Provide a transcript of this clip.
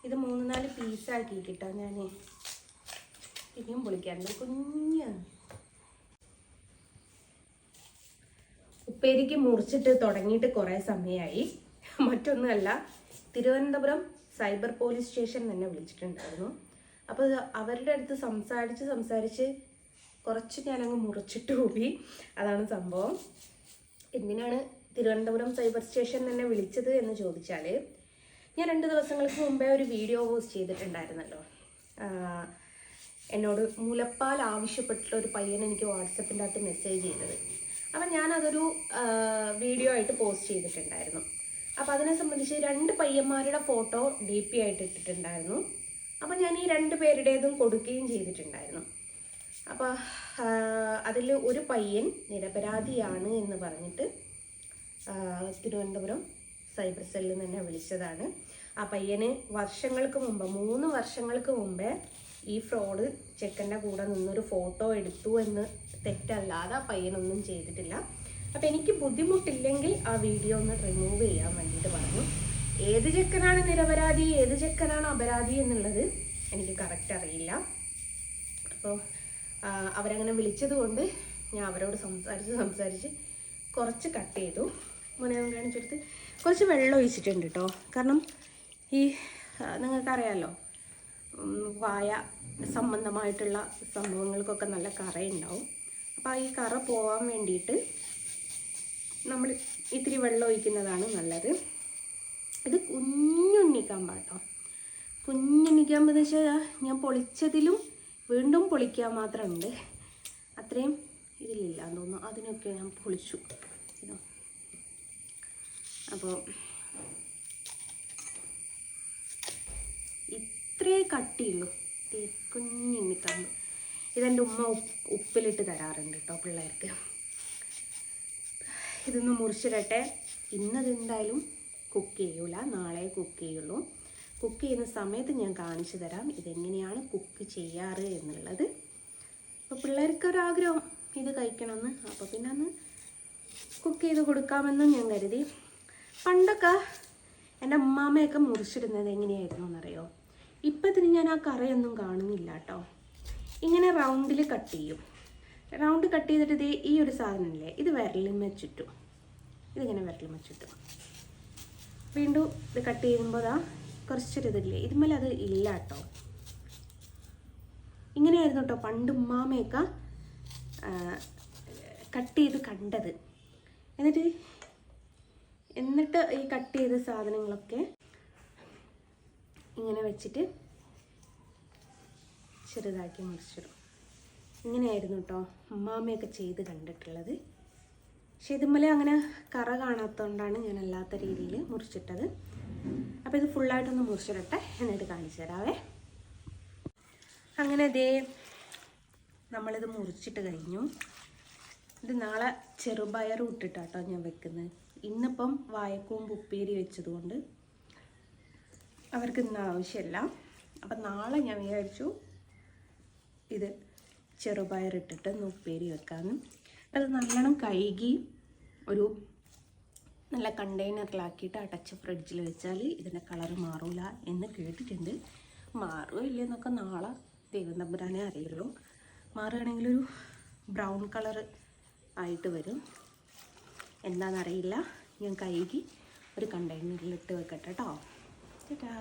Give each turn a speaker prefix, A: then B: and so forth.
A: ഇത് 3-4 പീസാക്കിയിട്ടോ ഞാൻ. ഇനിയും പൊളിക്കാറുണ്ട്. കുഞ്ഞാണ്. ഉപ്പേരിക്ക് മുറിച്ചിട്ട് തുടങ്ങിയിട്ട് കുറേ സമയമായി. മറ്റൊന്നുമല്ല, തിരുവനന്തപുരം സൈബർ പോലീസ് സ്റ്റേഷൻ തന്നെ വിളിച്ചിട്ടുണ്ടായിരുന്നു. അപ്പോൾ അവരുടെ അടുത്ത് സംസാരിച്ച് കുറച്ച് ഞാനങ്ങ് മുറിച്ചിട്ട് പോയി. അതാണ് സംഭവം. എന്തിനാണ് തിരുവനന്തപുരം സൈബർ സ്റ്റേഷൻ തന്നെ വിളിച്ചത് എന്ന് ചോദിച്ചാൽ, ഞാൻ 2 ദിവസങ്ങൾക്ക് മുമ്പേ ഒരു വീഡിയോ പോസ്റ്റ് ചെയ്തിട്ടുണ്ടായിരുന്നല്ലോ. എന്നോട് മുലപ്പാൽ ആവശ്യപ്പെട്ടിട്ടുള്ള ഒരു പയ്യൻ എനിക്ക് വാട്സപ്പിൻ്റെ അകത്ത് മെസ്സേജ് ചെയ്തത്. അപ്പം ഞാനതൊരു വീഡിയോ ആയിട്ട് പോസ്റ്റ് ചെയ്തിട്ടുണ്ടായിരുന്നു. അപ്പോൾ അതിനെ സംബന്ധിച്ച് 2 പയ്യന്മാരുടെ ഫോട്ടോ DP ആയിട്ട് ഇട്ടിട്ടുണ്ടായിരുന്നു. അപ്പം ഞാൻ ഈ 2 പേരുടേതും കൊടുക്കുകയും ചെയ്തിട്ടുണ്ടായിരുന്നു. അപ്പോൾ അതിൽ ഒരു പയ്യൻ നിരപരാധിയാണ് എന്ന് പറഞ്ഞിട്ട് തിരുവനന്തപുരം സൈബർ സെല്ലിൽ തന്നെ വിളിച്ചതാണ്. ആ പയ്യന് വർഷങ്ങൾക്ക് മുമ്പ് 3 വർഷങ്ങൾക്ക് മുമ്പേ ഈ ഫ്രോഡ് ചെക്കൻ്റെ കൂടെ നിന്നൊരു ഫോട്ടോ എടുത്തു എന്ന് തെറ്റല്ലാതെ ആ പയ്യനൊന്നും ചെയ്തിട്ടില്ല. അപ്പോൾ എനിക്ക് ബുദ്ധിമുട്ടില്ലെങ്കിൽ ആ വീഡിയോ ഒന്ന് റിമൂവ് ചെയ്യാൻ വേണ്ടിയിട്ട് പറഞ്ഞു. ഏത് ചെക്കനാണ് നിരപരാധി, ഏത് ചെക്കനാണ് അപരാധി എന്നുള്ളത് എനിക്ക് കറക്റ്റ് അറിയില്ല. അപ്പോൾ അവരങ്ങനെ വിളിച്ചത് കൊണ്ട് ഞാൻ അവരോട് സംസാരിച്ച് കുറച്ച് കട്ട് ചെയ്തു. മുന്നേ കാണിച്ചെടുത്ത് കുറച്ച് വെള്ളം ഒഴിച്ചിട്ടുണ്ട് കേട്ടോ. കാരണം ഈ നിങ്ങൾക്കറിയാമല്ലോ, വായ സംബന്ധമായിട്ടുള്ള സംഭവങ്ങൾക്കൊക്കെ നല്ല കറയുണ്ടാവും. അപ്പോൾ ഈ കറ പോകാൻ വേണ്ടിയിട്ട് നമ്മൾ ഇത്തിരി വെള്ളം ഒഴിക്കുന്നതാണ് നല്ലത്. ഇത് കുഞ്ഞുണ്ണിക്കാമ്പ കേട്ടോ. കുഞ്ഞുണ്ണിക്കാമ്പ് എന്ന് വെച്ചാൽ ഞാൻ പൊളിച്ചതിലും വീണ്ടും പൊളിക്കാൻ മാത്രമുണ്ട്. അത്രയും ഇതിലില്ല എന്ന് തോന്നുന്നു. അതിനൊക്കെ ഞാൻ പൊളിച്ചു. അപ്പോൾ ഇത്രേ കട്ടിയുള്ളൂ കുഞ്ഞുണ്ണിക്കാമ്പ്. ഇതെൻ്റെ ഉമ്മ ഉപ്പിലിട്ട് തരാറുണ്ട് കേട്ടോ പിള്ളേർക്ക്. ഇതൊന്ന് മുറിച്ചിടട്ടെ. ഇന്നതെന്തായാലും കുക്ക് ചെയ്യൂല, നാളെ കുക്ക് ചെയ്യുള്ളൂ. കുക്ക് ചെയ്യുന്ന സമയത്ത് ഞാൻ കാണിച്ചു തരാം ഇതെങ്ങനെയാണ് കുക്ക് ചെയ്യാറ് എന്നുള്ളത്. അപ്പോൾ പിള്ളേർക്കൊരാഗ്രഹം ഇത് കഴിക്കണമെന്ന്. അപ്പോൾ പിന്നെ അന്ന് കുക്ക് ചെയ്ത് കൊടുക്കാമെന്നും ഞാൻ കരുതി. പണ്ടൊക്കെ എൻ്റെ അമ്മാമ്മയൊക്കെ മുറിച്ചിടുന്നത് എങ്ങനെയായിരുന്നു എന്നറിയോ? ഇപ്പത്തിന് ഞാൻ ആ കറയൊന്നും കാണുന്നില്ല കേട്ടോ. ഇങ്ങനെ റൗണ്ടിൽ കട്ട് ചെയ്യും. റൗണ്ട് കട്ട് ചെയ്തിട്ട് ഇത് ഈ ഒരു സാധനമില്ലേ, ഇത് വിരലിന്മേൽ ചുറ്റും. ഇതിങ്ങനെ വിരലിന്മേൽ ചുറ്റും. വീണ്ടും ഇത് കട്ട് ചെയ്യുമ്പോൾ കുറച്ചൊരു ഇതില്ലേ, ഇതുമേലെ അത് ഇല്ല കേട്ടോ. ഇങ്ങനെയായിരുന്നു കേട്ടോ പണ്ട് ഉമ്മാമയൊക്കെ കട്ട് ചെയ്ത് കണ്ടത്. എന്നിട്ട് ഈ കട്ട് ചെയ്ത സാധനങ്ങളൊക്കെ ഇങ്ങനെ വെച്ചിട്ട് ചെറുതാക്കി മുറിച്ചിടും. ഇങ്ങനെയായിരുന്നു കേട്ടോ ഉമ്മാമയൊക്കെ ചെയ്ത് കണ്ടിട്ടുള്ളത്. പക്ഷെ ഇതുമ്മലെ അങ്ങനെ കറ കാണാത്തതുകൊണ്ടാണ് ഞാൻ അല്ലാത്ത രീതിയിൽ മുറിച്ചിട്ടത്. അപ്പോൾ ഇത് ഫുള്ളായിട്ടൊന്ന് മുറിച്ചിടട്ടെ, എന്നിട്ട് കാണിച്ചു തരാവേ. അങ്ങനെ നമ്മളിത് മുറിച്ചിട്ട് കഴിഞ്ഞു. ഇത് നാളെ ചെറുപയർ ഇട്ടിട്ടാട്ടോ ഞാൻ വെക്കുന്നത്. ഇന്നിപ്പം വാഴക്കൂമ്പ് ഉപ്പേരി വെച്ചതുകൊണ്ട് അവർക്ക് ഇന്ന് ആവശ്യമില്ല. അപ്പം നാളെ ഞാൻ വിചാരിച്ചു ഇത് ചെറുപയർ ഇട്ടിട്ട് ഒന്ന് ഉപ്പേരി വെക്കാമെന്ന്. അത് നല്ലോണം കഴുകി ഒരു നല്ല കണ്ടെയ്നറിലാക്കിയിട്ട് അടച്ച് ഫ്രിഡ്ജിൽ വെച്ചാൽ ഇതിൻ്റെ കളറ് മാറില്ല എന്ന് കേട്ടിട്ടുണ്ട്. മാറുമോ ഇല്ലയെന്നൊക്കെ നാളെ ദൈവം തമ്പുരാനെ അറിയുള്ളൂ. മാറുകയാണെങ്കിലൊരു ബ്രൗൺ കളർ ആയിട്ട് വരും. എന്താണെന്നറിയില്ല. ഞാൻ കഴുകി ഒരു കണ്ടെയ്നറിലിട്ട് വെക്കട്ടെ കേട്ടോ. ചേട്ടാ.